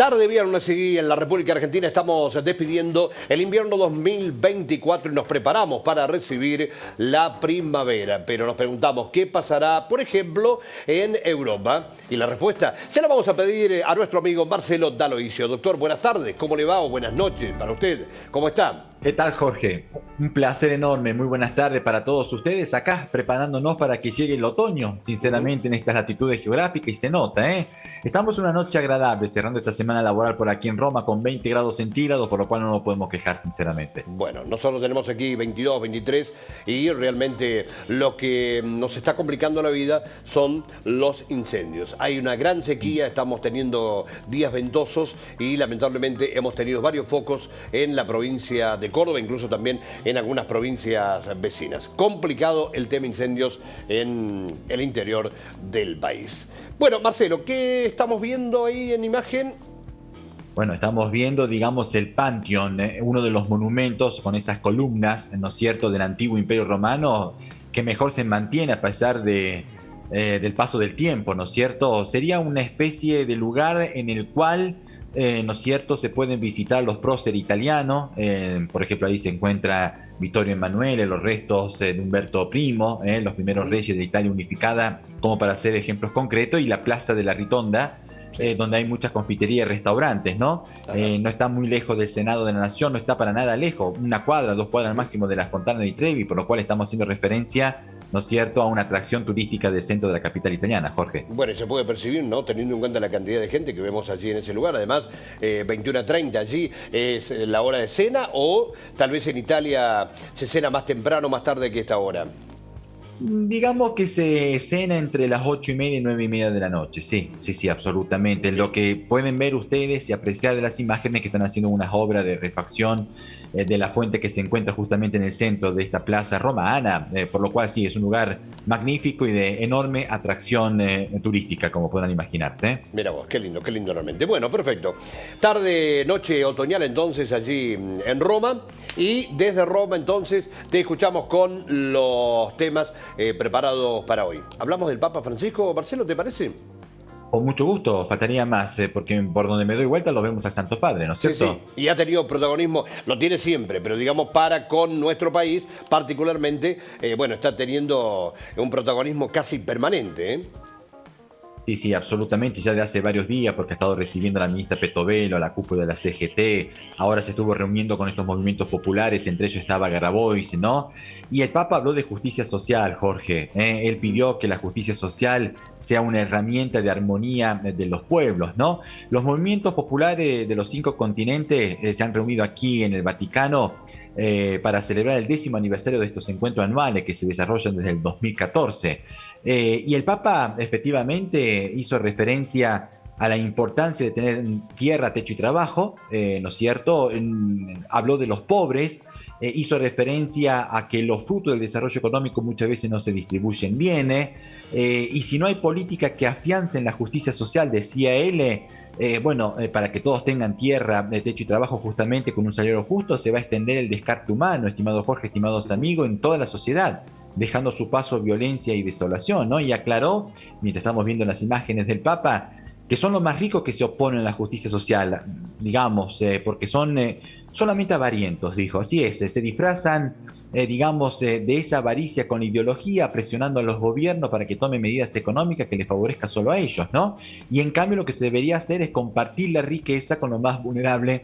Tarde viernes y en la República Argentina estamos despidiendo el invierno 2024 y nos preparamos para recibir la primavera. Pero nos preguntamos qué pasará, por ejemplo, en Europa. Y la respuesta se la vamos a pedir a nuestro amigo Marcelo D'Aloisio. Doctor, buenas tardes, ¿cómo le va? O buenas noches para usted. ¿Cómo está? ¿Qué tal, Jorge? Un placer enorme, muy buenas tardes para todos ustedes acá, preparándonos para que llegue el otoño, sinceramente, en estas latitudes geográficas, y se nota, ¿eh? Estamos una noche agradable, cerrando esta semana laboral por aquí en Roma con 20 grados centígrados, por lo cual no nos podemos quejar, sinceramente. Bueno, nosotros tenemos aquí 22, 23 y realmente lo que nos está complicando la vida son los incendios. Hay una gran sequía, estamos teniendo días ventosos y lamentablemente hemos tenido varios focos en la provincia de Córdoba, incluso también en algunas provincias vecinas. Complicado el tema incendios en el interior del país. Bueno, Marcelo, ¿qué estamos viendo ahí en imagen? Bueno, estamos viendo, digamos, el Panteón, uno de los monumentos con esas columnas, ¿no es cierto?, del antiguo Imperio Romano, que mejor se mantiene a pesar del paso del tiempo, ¿no es cierto? Sería una especie de lugar en el cual, ¿no es cierto?, se pueden visitar los próceres italianos. Por ejemplo, ahí se encuentra Vittorio Emanuele, los restos de Umberto I, los primeros reyes de Italia unificada, como para hacer ejemplos concretos, y la Plaza de la Ritonda, donde hay muchas confiterías y restaurantes, ¿no? No está muy lejos del Senado de la Nación, no está para nada lejos, una cuadra, 2 cuadras al máximo de la Fontana di Trevi, por lo cual estamos haciendo referencia, ¿no es cierto?, a una atracción turística del centro de la capital italiana, Jorge. Bueno, y se puede percibir, ¿no? Teniendo en cuenta la cantidad de gente que vemos allí en ese lugar. Además, 21:30 allí es la hora de cena, o tal vez en Italia se cena más temprano, más tarde que esta hora. Digamos que se cena entre las 8:30 y 9:30 de la noche, sí, sí, sí, absolutamente. Lo que pueden ver ustedes y apreciar de las imágenes, que están haciendo unas obras de refacción de la fuente que se encuentra justamente en el centro de esta plaza romana, por lo cual sí, es un lugar magnífico y de enorme atracción turística, como podrán imaginarse. Mira vos, qué lindo realmente. Bueno, perfecto. Tarde, noche otoñal entonces allí en Roma. Y desde Roma entonces te escuchamos con los temas preparados para hoy. ¿Hablamos del Papa Francisco, Marcelo, te parece? Con mucho gusto, faltaría más, porque por donde me doy vuelta lo vemos al Santo Padre, ¿no es Sí, sí, cierto? y ha tenido protagonismo, lo tiene siempre, pero digamos para con nuestro país particularmente, bueno, está teniendo un protagonismo casi permanente, ¿eh? Sí, sí, absolutamente, ya de hace varios días, porque ha estado recibiendo a la ministra Petovelo, a la cúpula de la CGT, ahora se estuvo reuniendo con estos movimientos populares, entre ellos estaba Grabois, ¿no? Y el Papa habló de justicia social, Jorge. Él pidió que la justicia social sea una herramienta de armonía de los pueblos, ¿no? Los movimientos populares de los 5 continentes se han reunido aquí en el Vaticano para celebrar el 10º aniversario de estos encuentros anuales que se desarrollan desde el 2014. Y el Papa efectivamente hizo referencia a la importancia de tener tierra, techo y trabajo, ¿no es cierto? Habló de los pobres, hizo referencia a que los frutos del desarrollo económico muchas veces no se distribuyen bien, y si no hay políticas que afiancen la justicia social, decía él, para que todos tengan tierra, techo y trabajo justamente con un salario justo, se va a extender el descarte humano, estimado Jorge, estimados amigos, en toda la sociedad, dejando a su paso violencia y desolación, ¿no? Y aclaró, mientras estamos viendo las imágenes del Papa, que son los más ricos que se oponen a la justicia social, digamos, porque son solamente avarientos, dijo. Así es, se disfrazan, digamos, de esa avaricia con ideología, presionando a los gobiernos para que tomen medidas económicas que les favorezcan solo a ellos, ¿no? Y en cambio lo que se debería hacer es compartir la riqueza con los más vulnerables,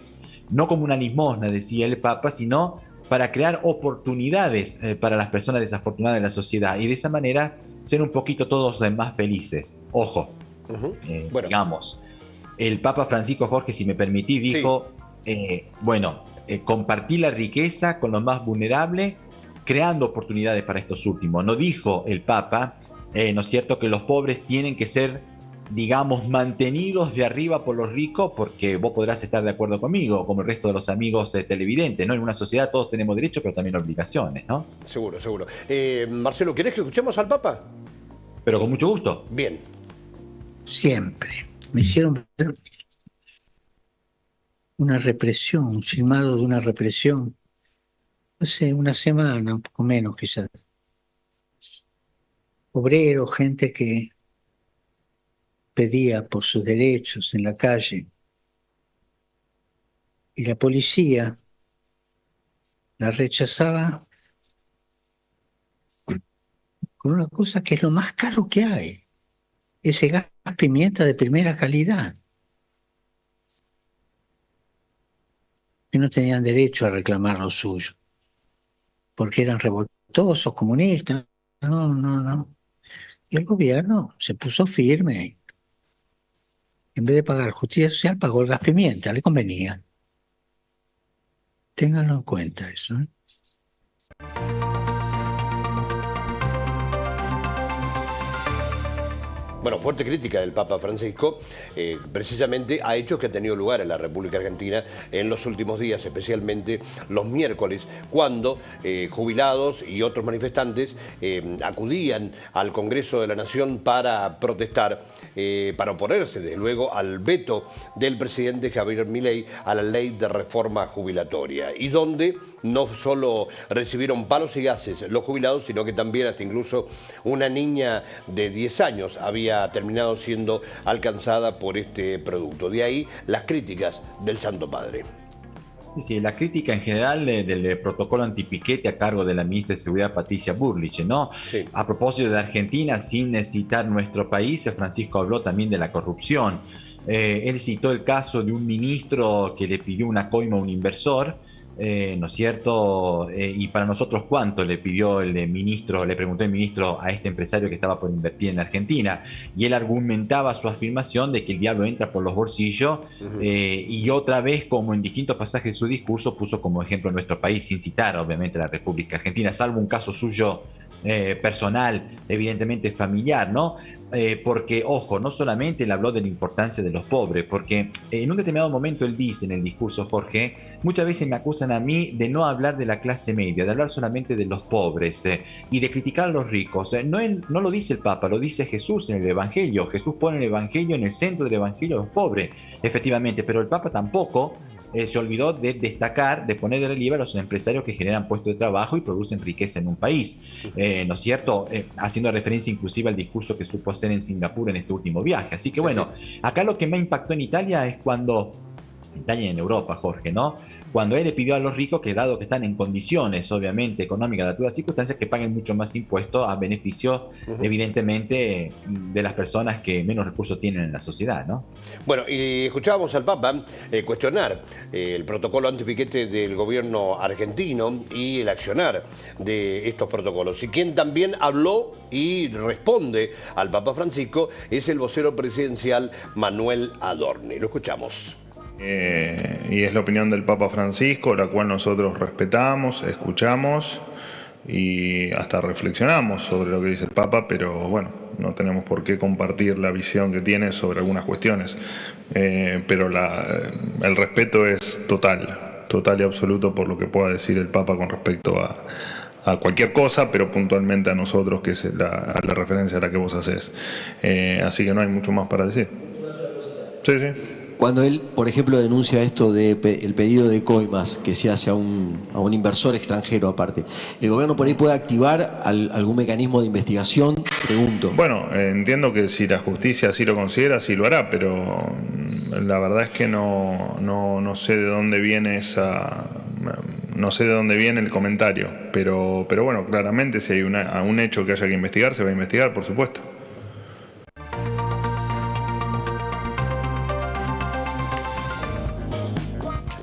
no como una limosna, decía el Papa, sino para crear oportunidades para las personas desafortunadas de la sociedad, y de esa manera ser un poquito todos más felices. Ojo, Bueno, digamos, el Papa Francisco, Jorge, si me permitís, sí. dijo, compartir la riqueza con los más vulnerables, creando oportunidades para estos últimos. No dijo el Papa, ¿no es cierto?, que los pobres tienen que ser, digamos, mantenidos de arriba por los ricos, porque vos podrás estar de acuerdo conmigo, como el resto de los amigos televidentes, ¿no? En una sociedad todos tenemos derechos, pero también obligaciones, ¿no? Seguro, seguro. Marcelo, ¿querés que escuchemos al Papa? Pero con mucho gusto. Bien. Siempre. Me hicieron ver una represión, un filmado de una represión, no sé, una semana, un poco menos quizás. Obreros, gente que pedía por sus derechos en la calle. y la policía la rechazaba con una cosa que es lo más caro que hay, ese gas pimienta de primera calidad, que no tenían derecho a reclamar lo suyo, porque eran revoltosos, comunistas. No, no, no. Y el gobierno se puso firme. En vez de pagar justicia social, pagó el gas pimienta, le convenía. Ténganlo en cuenta eso, ¿eh? Bueno, fuerte crítica del Papa Francisco, precisamente a hechos que han tenido lugar en la República Argentina en los últimos días, especialmente los miércoles, cuando jubilados y otros manifestantes acudían al Congreso de la Nación para protestar, para oponerse, desde luego, al veto del presidente Javier Milei a la ley de reforma jubilatoria, y donde no solo recibieron palos y gases los jubilados, sino que también hasta incluso una niña de 10 años había terminado siendo alcanzada por este producto. De ahí las críticas del Santo Padre. Sí, sí, la crítica en general del protocolo antipiquete a cargo de la ministra de Seguridad Patricia Bullrich, ¿no? Sí. A propósito de Argentina, sin citar nuestro país, Francisco habló también de la corrupción. Él citó el caso de un ministro que le pidió una coima a un inversor, ¿no es cierto? Y para nosotros, ¿cuánto le pidió el ministro, le preguntó el ministro a este empresario que estaba por invertir en Argentina? Y él argumentaba su afirmación de que el diablo entra por los bolsillos, y otra vez, como en distintos pasajes de su discurso, puso como ejemplo nuestro país, sin citar obviamente a la República Argentina, salvo un caso suyo personal, evidentemente familiar, ¿no? Porque, ojo, no solamente él habló de la importancia de los pobres, porque en un determinado momento él dice en el discurso, Jorge, muchas veces me acusan a mí de no hablar de la clase media, de hablar solamente de los pobres y de criticar a los ricos. No lo dice el Papa, lo dice Jesús en el Evangelio. Jesús pone el Evangelio en el centro del Evangelio a los pobres, efectivamente, pero el Papa tampoco se olvidó de destacar, de poner de relieve a los empresarios que generan puestos de trabajo y producen riqueza en un país, ¿no es cierto? Haciendo referencia inclusive al discurso que supo hacer en Singapur en este último viaje. Así que bueno, acá lo que me impactó en Italia es cuando, Italia y en Europa, Jorge, ¿no? Cuando él le pidió a los ricos que, dado que están en condiciones, obviamente, económicas, de todas las circunstancias, que paguen mucho más impuestos a beneficio, evidentemente, de las personas que menos recursos tienen en la sociedad, ¿no? Bueno, y escuchábamos al Papa cuestionar el protocolo antipiquete del gobierno argentino y el accionar de estos protocolos. Y quien también habló y responde al Papa Francisco es el vocero presidencial Manuel Adorni. Lo escuchamos. Y es la opinión del Papa Francisco, la cual nosotros respetamos, escuchamos y hasta reflexionamos sobre lo que dice el Papa, pero bueno, no tenemos por qué compartir la visión que tiene sobre algunas cuestiones, pero el respeto es total y absoluto por lo que pueda decir el Papa con respecto a cualquier cosa, pero puntualmente a nosotros, que es la referencia a la que vos hacés. Así que no hay mucho más para decir. Sí. Cuando él, por ejemplo, denuncia esto de el pedido de coimas que se hace a un inversor extranjero aparte, ¿el gobierno por ahí puede activar algún mecanismo de investigación? Pregunto. Bueno, entiendo que si la justicia así lo considera, sí lo hará, pero la verdad es que no sé de dónde viene no sé de dónde viene el comentario, pero bueno, claramente si hay un hecho que haya que investigar, se va a investigar, por supuesto.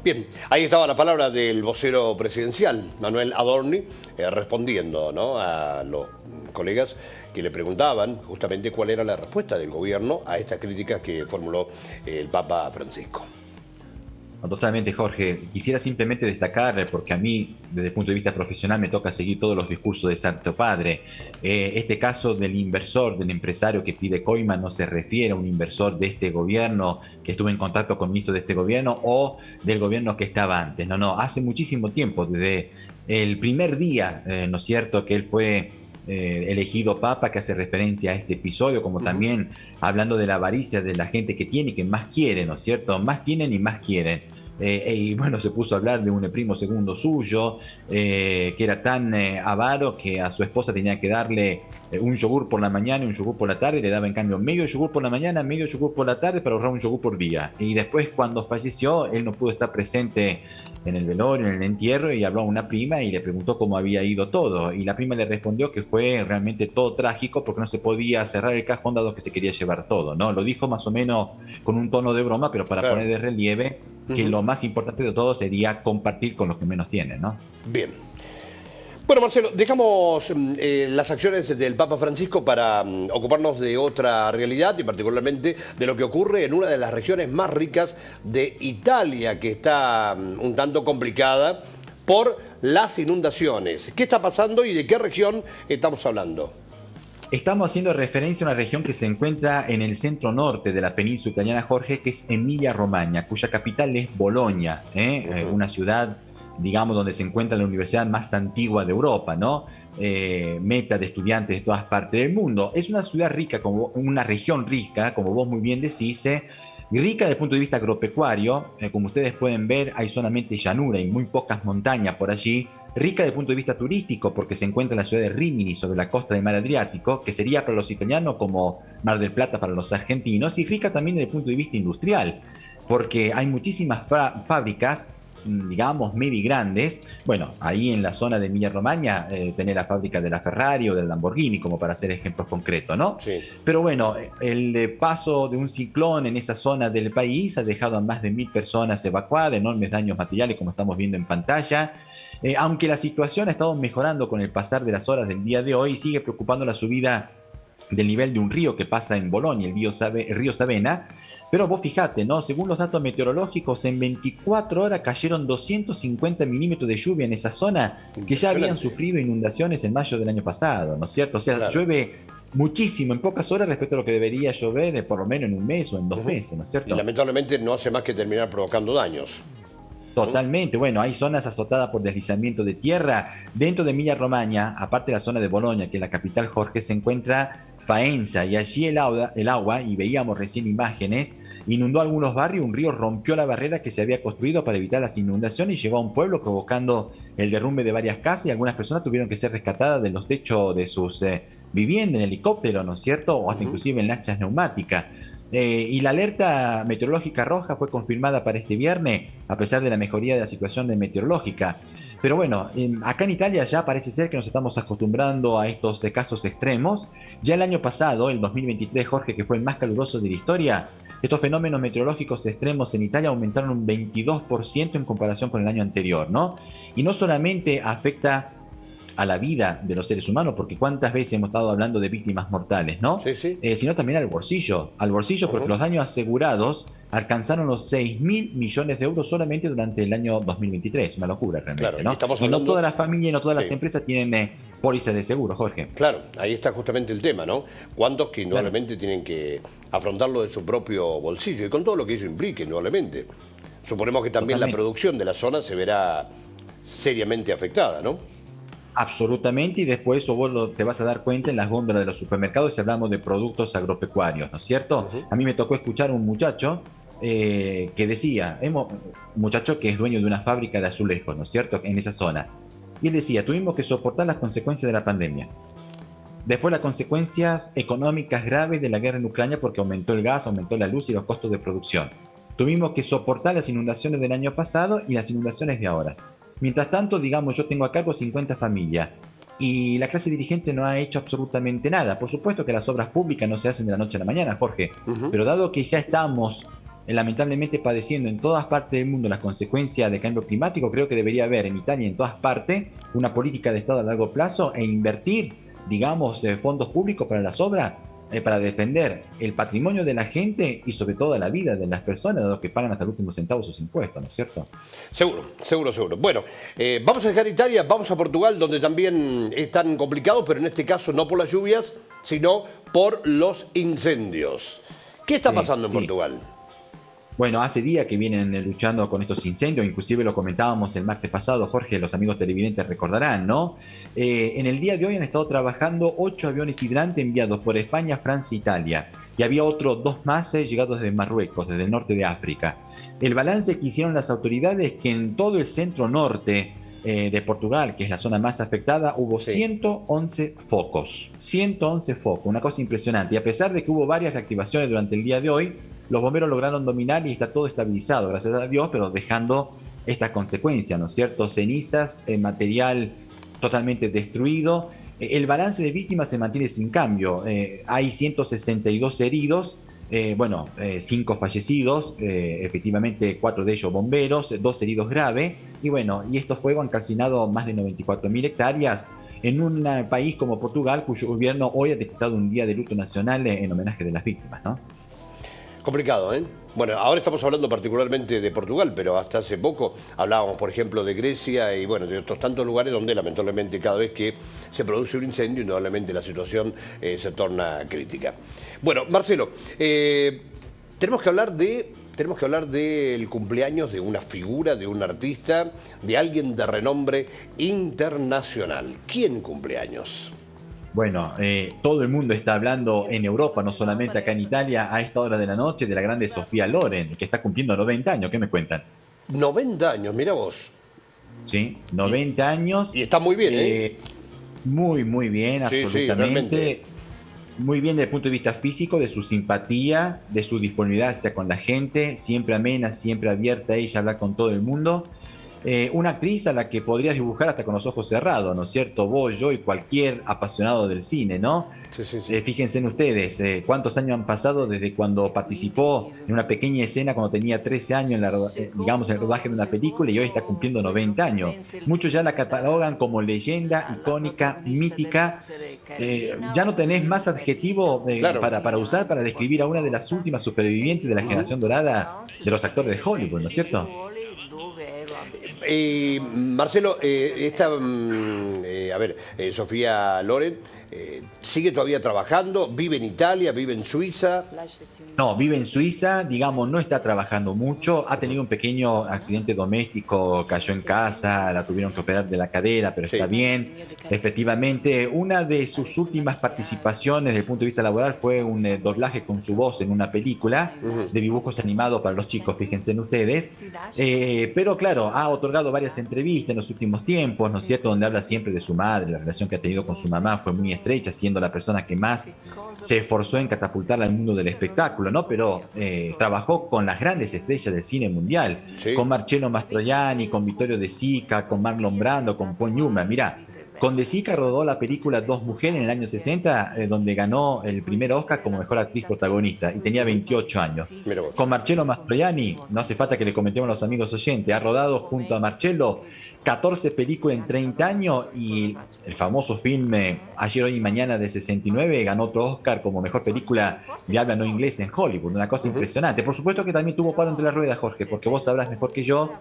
Bien, ahí estaba la palabra del vocero presidencial, Manuel Adorni, respondiendo, ¿no?, a los colegas que le preguntaban justamente cuál era la respuesta del gobierno a estas críticas que formuló el Papa Francisco. Totalmente, Jorge. Quisiera simplemente destacar, porque a mí, desde el punto de vista profesional, me toca seguir todos los discursos del Santo Padre. Este caso del inversor, del empresario que pide coima, no se refiere a un inversor de este gobierno que estuvo en contacto con ministros de este gobierno o del gobierno que estaba antes. No, hace muchísimo tiempo, desde el primer día, ¿no es cierto?, que él fue elegido Papa, que hace referencia a este episodio, como también hablando de la avaricia de la gente que tiene y que más quiere, ¿no es cierto? Más tienen y más quieren. Y bueno, se puso a hablar de un primo segundo suyo, que era tan avaro que a su esposa tenía que darle un yogur por la mañana y un yogur por la tarde, le daba en cambio medio yogur por la mañana, medio yogur por la tarde para ahorrar un yogur por día. Y después cuando falleció, él no pudo estar presente en el velorio, en el entierro, y habló a una prima y le preguntó cómo había ido todo. Y la prima le respondió que fue realmente todo trágico porque no se podía cerrar el cajón dado que se quería llevar todo, ¿no? Lo dijo más o menos con un tono de broma, pero para poner de relieve que lo más importante de todo sería compartir con los que menos tienen, ¿no? Bien. Bueno, Marcelo, dejamos las acciones del Papa Francisco para ocuparnos de otra realidad y particularmente de lo que ocurre en una de las regiones más ricas de Italia, que está un tanto complicada por las inundaciones. ¿Qué está pasando y de qué región estamos hablando? Estamos haciendo referencia a una región que se encuentra en el centro norte de la península italiana, Jorge, que es Emilia-Romagna, cuya capital es Bolonia, una ciudad, digamos, donde se encuentra la universidad más antigua de Europa, ¿no? Meta de estudiantes de todas partes del mundo. Es una ciudad rica, como una región rica, como vos muy bien decís, rica desde el punto de vista agropecuario. Como ustedes pueden ver, hay solamente llanura y muy pocas montañas por allí. Rica desde el punto de vista turístico, porque se encuentra en la ciudad de Rimini, sobre la costa del mar Adriático, que sería para los italianos como Mar del Plata para los argentinos, y rica también desde el punto de vista industrial, porque hay muchísimas fábricas, digamos, medio grandes. Bueno, ahí en la zona de Emilia-Romagna tenés la fábrica de la Ferrari o del Lamborghini, como para hacer ejemplos concretos, ¿no? Sí. Pero bueno, el paso de un ciclón en esa zona del país ha dejado a más de 1000 personas evacuadas, enormes daños materiales, como estamos viendo en pantalla. Aunque la situación ha estado mejorando con el pasar de las horas del día de hoy, sigue preocupando la subida del nivel de un río que pasa en Bolonia, el río Savena. Pero vos fijate, ¿no? Según los datos meteorológicos, en 24 horas cayeron 250 milímetros de lluvia en esa zona, que ya habían sufrido inundaciones en mayo del año pasado, ¿no es cierto? O sea, claro, llueve muchísimo en pocas horas respecto a lo que debería llover por lo menos en un mes o en 2 meses, ¿no es cierto? Y lamentablemente no hace más que terminar provocando daños. Totalmente, bueno, hay zonas azotadas por deslizamiento de tierra. Dentro de Emilia-Romagna, aparte de la zona de Bolonia, que es la capital, Jorge, se encuentra Faenza, y allí el agua, y veíamos recién imágenes, inundó algunos barrios. Un río rompió la barrera que se había construido para evitar las inundaciones y llegó a un pueblo, provocando el derrumbe de varias casas, y algunas personas tuvieron que ser rescatadas de los techos de sus viviendas en helicóptero, ¿no es cierto? O hasta inclusive en lanchas neumáticas. Y la alerta meteorológica roja fue confirmada para este viernes, a pesar de la mejoría de la situación meteorológica. Pero bueno, acá en Italia ya parece ser que nos estamos acostumbrando a estos casos extremos. Ya el año pasado, el 2023, Jorge, que fue el más caluroso de la historia, estos fenómenos meteorológicos extremos en Italia aumentaron un 22% en comparación con el año anterior, ¿no? Y no solamente afecta a la vida de los seres humanos, porque cuántas veces hemos estado hablando de víctimas mortales, ¿no? Sí, sí. Sino también al bolsillo, porque los daños asegurados alcanzaron los 6.000 millones de euros solamente durante el año 2023, una locura realmente, claro, ¿no? Y no todas las familias y no todas las empresas tienen pólizas de seguro, Jorge. Claro, ahí está justamente el tema, ¿no? ¿Cuántos que indudablemente tienen que afrontarlo de su propio bolsillo y con todo lo que ello implique, indudablemente? Suponemos que también la producción de la zona se verá seriamente afectada, ¿no? Absolutamente, y después vos te vas a dar cuenta en las góndolas de los supermercados si hablamos de productos agropecuarios, ¿no es cierto? A mí me tocó escuchar a un muchacho que decía, un muchacho que es dueño de una fábrica de azulejos, ¿no es cierto?, en esa zona. Y él decía, tuvimos que soportar las consecuencias de la pandemia. Después las consecuencias económicas graves de la guerra en Ucrania, porque aumentó el gas, aumentó la luz y los costos de producción. Tuvimos que soportar las inundaciones del año pasado y las inundaciones de ahora. Mientras tanto, digamos, yo tengo a cargo 50 familias y la clase dirigente no ha hecho absolutamente nada. Por supuesto que las obras públicas no se hacen de la noche a la mañana, Jorge, pero dado que ya estamos lamentablemente padeciendo en todas partes del mundo las consecuencias del cambio climático, creo que debería haber en Italia y en todas partes una política de Estado a largo plazo e invertir, digamos, fondos públicos para las obras, para defender el patrimonio de la gente y sobre todo la vida de las personas, dado que pagan hasta el último centavo sus impuestos, ¿no es cierto? Seguro, seguro, seguro. Bueno, vamos a dejar Italia, vamos a Portugal, donde también es tan complicado, pero en este caso no por las lluvias, sino por los incendios. ¿Qué está pasando en Portugal? Bueno, hace días que vienen luchando con estos incendios, inclusive lo comentábamos el martes pasado, Jorge, los amigos televidentes recordarán, ¿no? En el día de hoy han estado trabajando 8 aviones hidrantes enviados por España, Francia e Italia, y había otros 2 más llegados desde Marruecos, desde el norte de África. El balance que hicieron las autoridades es que en todo el centro norte de Portugal, que es la zona más afectada, hubo Sí. 111 focos. 111 focos, una cosa impresionante. Y a pesar de que hubo varias reactivaciones durante el día de hoy, los bomberos lograron dominar y está todo estabilizado, gracias a Dios, pero dejando estas consecuencias, ¿no es cierto? Cenizas, material totalmente destruido. El balance de víctimas se mantiene sin cambio. Hay 162 heridos. 5 fallecidos, efectivamente 4 de ellos bomberos, 2 heridos graves, y estos fuegos han calcinado más de 94.000 hectáreas en un país como Portugal, cuyo gobierno hoy ha decretado un día de luto nacional en homenaje de las víctimas, ¿no? Complicado, ¿eh? Bueno, ahora estamos hablando particularmente de Portugal, pero hasta hace poco hablábamos, por ejemplo, de Grecia y bueno, de otros tantos lugares donde lamentablemente cada vez que se produce un incendio, indudablemente la situación se torna crítica. Bueno, Marcelo, tenemos que hablar del cumpleaños de una figura, de un artista, de alguien de renombre internacional. ¿Quién cumpleaños? Bueno, todo el mundo está hablando en Europa, no solamente acá en Italia, a esta hora de la noche, de la grande Sofía Loren, que está cumpliendo 90 años. ¿Qué me cuentan? 90 años, mira vos. Sí, 90 años. Y está muy bien, ¿eh? Muy, muy bien, Sí, sí, absolutamente. realmente. Muy bien desde el punto de vista físico, de su simpatía, de su disponibilidad hacia con la gente, siempre amena, siempre abierta a ella a hablar con todo el mundo. Una actriz a la que podrías dibujar hasta con los ojos cerrados, ¿no es cierto? Vos, yo y cualquier apasionado del cine, ¿no? Sí, sí, sí. Fíjense en ustedes, cuántos años han pasado desde cuando participó en una pequeña escena cuando tenía 13 años en digamos, en el rodaje de una película, y hoy está cumpliendo 90 años. Muchos ya la catalogan como leyenda, icónica, mítica. Ya no tenés más adjetivo Claro. para usar para describir a una de las últimas supervivientes de la generación dorada de los actores de Hollywood, ¿no es cierto? Marcelo, Sofía Loren, ¿sigue todavía trabajando? ¿Vive en Italia? ¿Vive en Suiza? No, vive en Suiza, digamos, no está trabajando mucho, ha tenido un pequeño accidente doméstico, cayó en casa, la tuvieron que operar de la cadera, pero está Sí. bien. Efectivamente, una de sus últimas participaciones desde el punto de vista laboral fue un doblaje con su voz en una película de dibujos animados para los chicos, fíjense en ustedes. Pero claro, ha otorgado varias entrevistas en los últimos tiempos, ¿no es cierto?, donde habla siempre de su madre, la relación que ha tenido con su mamá fue muy estrecha, siendo la persona que más se esforzó en catapultarla al mundo del espectáculo, ¿no? Pero trabajó con las grandes estrellas del cine mundial, Sí. con Marcello Mastroianni, con Vittorio De Sica, con Marlon Brando, con Paul Newman. Mirá, con De Sica rodó la película Dos Mujeres en el año 60, donde ganó el primer Oscar como mejor actriz protagonista y tenía 28 años. Mira vos. Con Marcello Mastroianni, no hace falta que le comentemos a los amigos oyentes, ha rodado junto a Marcello 14 películas en 30 años y el famoso filme Ayer, Hoy y Mañana de 69 ganó otro Oscar como mejor película de habla no inglesa en Hollywood, una cosa impresionante. Por supuesto que también tuvo palo entre las ruedas, Jorge, porque vos sabrás mejor que yo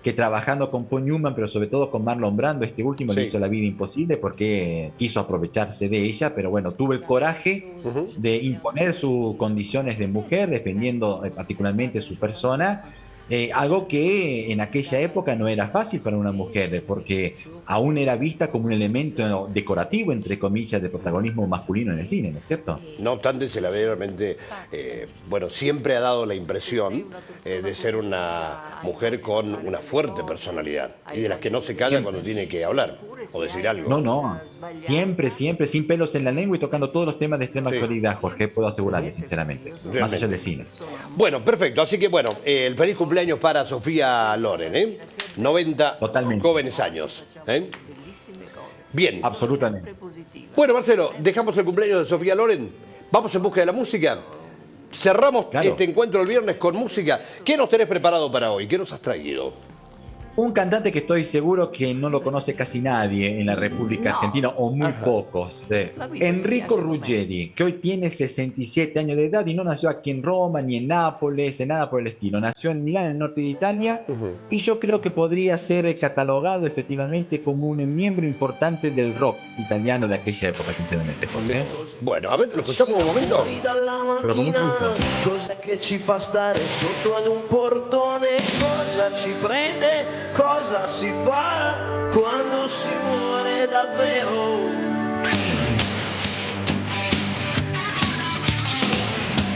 que trabajando con Paul Newman, pero sobre todo con Marlon Brando, este último le Sí. hizo la vida imposible porque quiso aprovecharse de ella, pero bueno, tuvo el coraje de imponer sus condiciones de mujer, defendiendo particularmente su persona. Algo que en aquella época no era fácil para una mujer, porque aún era vista como un elemento decorativo, entre comillas, de protagonismo masculino en el cine, ¿no es cierto? No obstante, se la ve realmente, siempre ha dado la impresión de ser una mujer con una fuerte personalidad y de las que no se calla cuando tiene que hablar o decir algo. No, siempre, siempre, sin pelos en la lengua y tocando todos los temas de extrema Sí. actualidad, Jorge, puedo asegurarle, sinceramente, más Realmente. allá del cine. Bueno, perfecto. Así que bueno, el feliz cumpleaños para Sofía Loren, ¿eh? 90 Totalmente. jóvenes años. ¿Eh? Bien. Absolutamente. Bueno, Marcelo, dejamos el cumpleaños de Sofía Loren. Vamos en busca de la música. Cerramos Claro. este encuentro el viernes con música. ¿Qué nos tenés preparado para hoy? ¿Qué nos has traído? Un cantante que estoy seguro que no lo conoce casi nadie en la República Argentina, o muy pocos. Enrico Ruggeri, que hoy tiene 67 años de edad y no nació aquí en Roma, ni en Nápoles, en nada por el estilo. Nació en Milán, en el norte de Italia, y yo creo que podría ser catalogado efectivamente como un miembro importante del rock italiano de aquella época, sinceramente. Jorge. Bueno, a ver, lo escuchamos un momento. Fuori dalla Però con macchina, tutto. cos'è che ci fa stare sotto ad un portone? Cosa ci prende? Cosa si fa quando si muore davvero?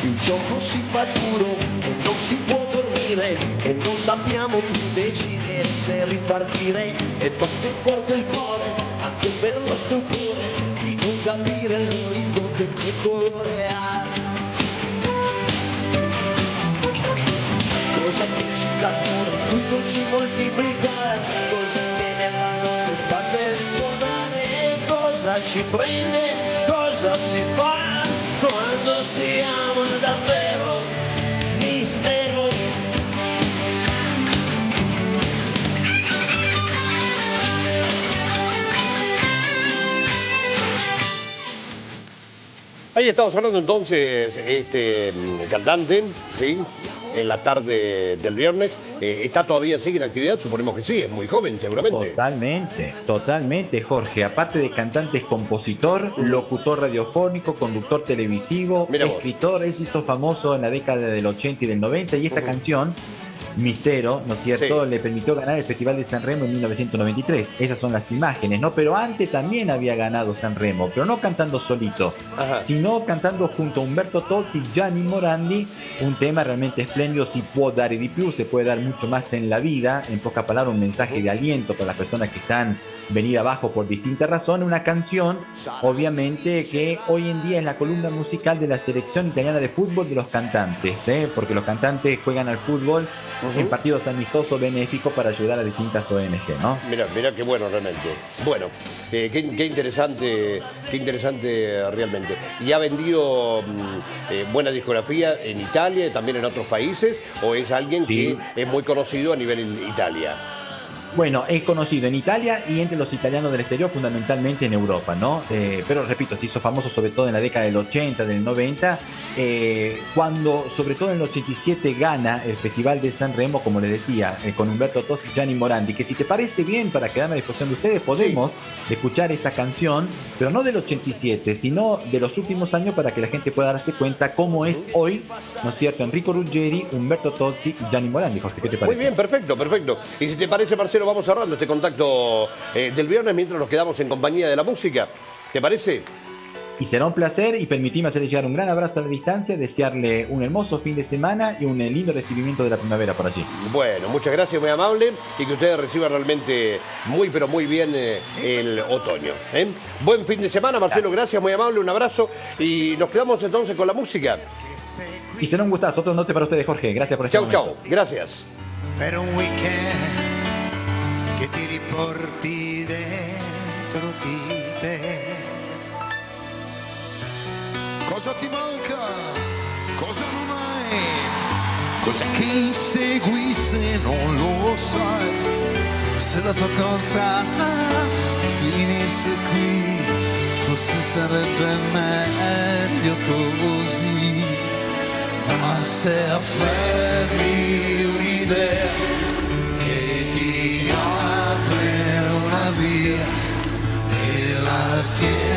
Il gioco si fa duro e non si può dormire. dire e non sappiamo più decidere se ripartire e batte forte il cuore anche per lo stupore di non capire l'orizzonte che colore ha. Cosa pensi cattura, tutto si moltiplica, cosa che nella notte fa per tornare, cosa ci prende, cosa si fa quando si ama davvero, mistero. Ahí estamos hablando entonces, este cantante, ¿sí? En la tarde del viernes, ¿está todavía sigue en actividad? Suponemos que sí, es muy joven seguramente. Totalmente, totalmente, Jorge. Aparte de cantante, es compositor, locutor radiofónico, conductor televisivo, Mira vos. escritor. Él se hizo famoso en la década del 80 y del 90 y esta canción, Mistero, ¿no es cierto?, Sí. le permitió ganar el Festival de San Remo en 1993. Esas son las imágenes, ¿no? Pero antes también había ganado San Remo, pero no cantando solito, Ajá. sino cantando junto a Umberto Tozzi y Gianni Morandi, un tema realmente espléndido. Si può dare di più, se puede dar mucho más en la vida, en pocas palabras un mensaje de aliento para las personas que están venida abajo por distintas razones, una canción obviamente que hoy en día es la columna musical de la selección italiana de fútbol de los cantantes, porque los cantantes juegan al fútbol en partidos amistosos benéficos para ayudar a distintas ONG, ¿no? Mira qué bueno realmente. Bueno, qué interesante realmente. ¿Y ha vendido buena discografía en Italia y también en otros países? ¿O es alguien Sí. que es muy conocido a nivel en Italia? Bueno, es conocido en Italia y entre los italianos del exterior, fundamentalmente en Europa, ¿no? Pero repito, se hizo famoso sobre todo en la década del 80, del 90, cuando sobre todo en el 87 gana el Festival de San Remo, como les decía, con Umberto Tozzi y Gianni Morandi, que si te parece bien, para quedarme a disposición de ustedes, podemos escuchar esa canción, pero no del 87, sino de los últimos años, para que la gente pueda darse cuenta cómo es hoy, ¿no es cierto?, Enrico Ruggeri, Umberto Tozzi y Gianni Morandi. Jorge, ¿qué te parece? Muy bien, perfecto. Y si te parece, Marcelo, vamos cerrando este contacto del viernes mientras nos quedamos en compañía de la música. ¿Te parece? Y será un placer, y permitime hacerle llegar un gran abrazo a la distancia, desearle un hermoso fin de semana y un lindo recibimiento de la primavera por allí. Bueno, muchas gracias, muy amable, y que ustedes reciban realmente muy, pero muy bien el otoño. Buen fin de semana, Marcelo, gracias, muy amable, un abrazo, y nos quedamos entonces con la música. Y será un gustazo, otro note para ustedes, Jorge. Gracias por este Chau, momento. gracias. Per un weekend che ti riporti dentro di te. Cosa ti manca? Cosa non hai? Cos'è che insegui se non lo sai? Se la tua corsa finisse qui, forse sarebbe meglio così. Ma se afferri un'idea che ti apre una via e la tieni